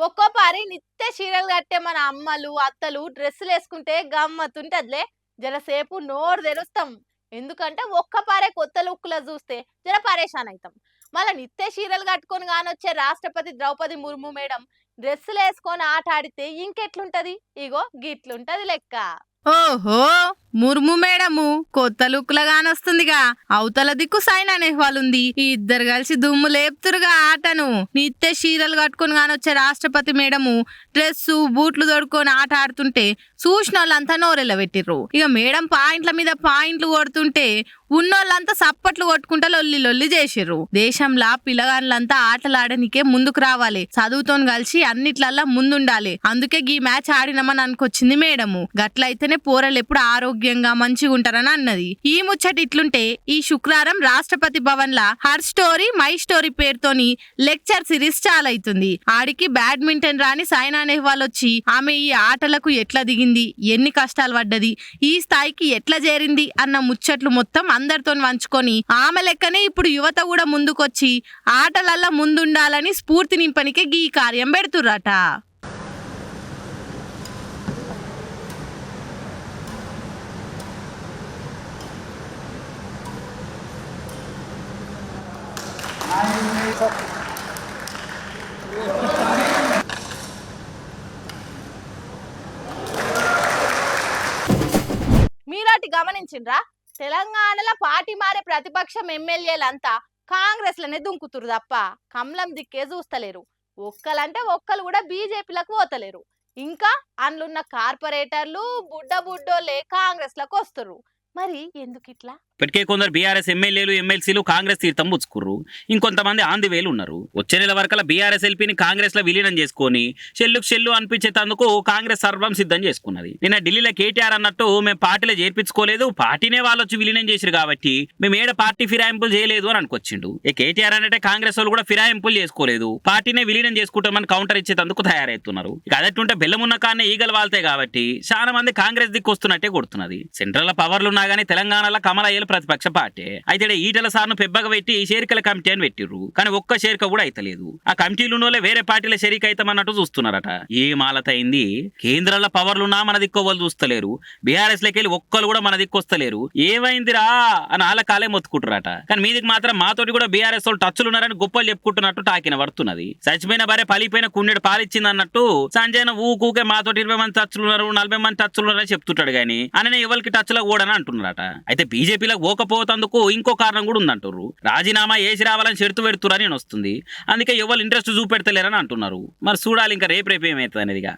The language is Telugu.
ఒక్కో పారి నిత్య చీరలు కట్టే మన అమ్మలు అత్తలు డ్రెస్సులు వేసుకుంటే గమ్మత్తుంటదిలే. జరసేపు నోరు తెరుస్తాం. ఎందుకంటే ఒక్క పారే కొత్త లుక్ల చూస్తే జర పరేషాన్ అవుతాం. మళ్ళీ నిత్య చీరలు కట్టుకొని కానొచ్చే రాష్ట్రపతి ద్రౌపది ముర్ము మేడం డ్రెస్సులు వేసుకొని ఆట ఆడితే ఇంకెట్లుంటది? ఇగో గిట్లుంటది లెక్క. ఓహో, ముర్ము మేడము కొత్త లుక్ల గానొస్తుందిగా. అవతల దిక్కు సైనా నెహ్వాల్ ఉంది. ఈ ఇద్దరు కలిసి దుమ్ము లేపుతురుగా ఆటను. నిత్య చీరలు కట్టుకుని గానొచ్చే రాష్ట్రపతి మేడము డ్రెస్సు బూట్లు దొడుకొని ఆట ఆడుతుంటే చూసిన వాళ్ళంతా నోరెల్ల పెట్టిర్రు. ఇక మేడం పాయింట్ల మీద పాయింట్లు కొడుతుంటే ఉన్నోళ్ళంతా సప్పట్లు కొట్టుకుంటా లొల్లి లొల్లి చేసిర్రు. దేశంలో పిల్లగాళ్ళంతా ఆటలాడనికే ముందుకు రావాలి, చదువుతోని కలిసి అన్నిట్లల్లా ముందుండాలి. అందుకే గీ మ్యాచ్ ఆడినామని అనుకొచ్చింది మేడము. గట్లయితేనే పోరలు ఎప్పుడు ఆరోగ్యంగా మంచిగా ఉంటారని అన్నది. ఈ ముచ్చట ఇట్లుంటే ఈ శుక్రవారం రాష్ట్రపతి భవన్ లా హర్ స్టోరీ మై స్టోరీ పేరుతోని లెక్చర్ సిరీస్ చాలైతుంది. ఆడికి బ్యాడ్మింటన్ రాని సైనా నెహ్వాల్ వచ్చి ఆమె ఈ ఆటలకు ఎట్లా దిగింది, ఎన్ని కష్టాలు పడ్డది, ఈ స్థాయికి ఎట్లా చేరింది అన్న ముచ్చట్లు మొత్తం అందరితో వంచుకొని ఆమె లెక్కనే ఇప్పుడు యువత కూడా ముందుకొచ్చి ఆటలల్లా ముందుండాలని స్ఫూర్తి నింపనికే గీ కార్యం పెడుతుర్రట. మీరాటి గమనించిండ్రా? తెలంగాణలో పార్టీ మారే ప్రతిపక్షం ఎమ్మెల్యేలంతా కాంగ్రెస్ లనే దుంకుతురు తప్ప కమలం దిక్కే చూస్తలేరు. ఒక్కలంటే ఒక్కలు కూడా బీజేపీలకు పోతలేరు. ఇంకా అందులున్న కార్పొరేటర్లు బుడ్డోళ్ళే కాంగ్రెస్ లకు వస్తురు. మరి ఎందుకు ఇట్లా? ఇప్పటికే కొందరు బీఆర్ఎస్ ఎమ్మెల్యేలు ఎమ్మెల్సీలు కాంగ్రెస్ తీర్థం పుచ్చుకుర్రు. ఇంకొంతమంది ఆంది వేలు ఉన్నారు. వచ్చే నెల వరకల బీఆర్ఎస్ ఎల్పీని కాంగ్రెస్ లో విలీనం చేసుకొని చెల్లు అనిపించేందుకు కాంగ్రెస్ సర్వం సిద్ధం చేసుకున్నది. నిన్న ఢిల్లీలో కేటీఆర్ అన్నట్టు మేము పార్టీలో చేర్పించుకోలేదు, పార్టీనే వాళ్ళు వచ్చి విలీనం చేసిరు కాబట్టి మేము ఏడ పార్టీ ఫిరాయింపులు చేయలేదు అని అనుకొచ్చిండు. కేటీఆర్ అంటే కాంగ్రెస్ వాళ్ళు కూడా ఫిరాయింపులు చేసుకోలేదు, పార్టీనే విలీనం చేసుకుంటామని కౌంటర్ ఇచ్చేందుకు తయారవుతున్నారు. ఇక అదట్టుంటే బెల్లమున్న కానే ఈగలు వాళ్తాయి కాబట్టి చాలా మంది కాంగ్రెస్ దిక్కు వస్తున్నట్టే కొడుతున్నది. సెంట్రల్ పవర్లు ఉన్నా గానీ తెలంగాణలో కమల ప్రతిపక్ష పార్టీ. అయితే ఈటల సార్ను పెబ్బగా పెట్టి షేరికల కమిటీ అని పెట్టిర్రు. కానీ ఒక్క షేరిక కూడా అయితలేదు. ఆ కమిటీలు ఉన్నోళ్ళే వేరే పార్టీల షేరిక అయితామన్నట్టు చూస్తున్నారట. ఏ మాలత అయింది? కేంద్రంలో పవర్లున్నా మన దిక్కు వాళ్ళు చూస్తలేరు, బీఆర్ఎస్ లకెళ్ళి ఒక్కరు కూడా మన దిక్కు వస్తలేరు. ఏమైందిరా అని వాళ్ళ కాలే మొత్తుకుంటారట. కానీ మీదికి మాత్రం మాతోటి కూడా బీఆర్ఎస్ వాళ్ళు టచ్లు ఉన్నారని గొప్పలు చెప్పుకుంటున్నట్టు టాకిన పడుతున్నది. చచ్చిపోయిన భార్య పలిపోయిన కుండెడు పాలిచ్చింది అన్నట్టు సంజయ్ ఊకే మాతోటి 20 మంది టచ్లు ఉన్నారు, 40 మంది టచ్లు ఉన్నారని చెప్తుంటాడు. కానీ అనే ఎవరికి టచ్ లో కూడా అంటున్నారట. అయితే బీజేపీలో పోకపోతందుకు ఇంకో కారణం కూడా ఉందంటారు. రాజీనామా చేసి రావాలని షరతు పెడుతురని వస్తుంది. అందుకే ఎవరు ఇంట్రెస్ట్ చూపెడతలేరని అంటున్నారు. మరి చూడాలి ఇంకా రేపు ఏమవుతుంది అనేదిగా.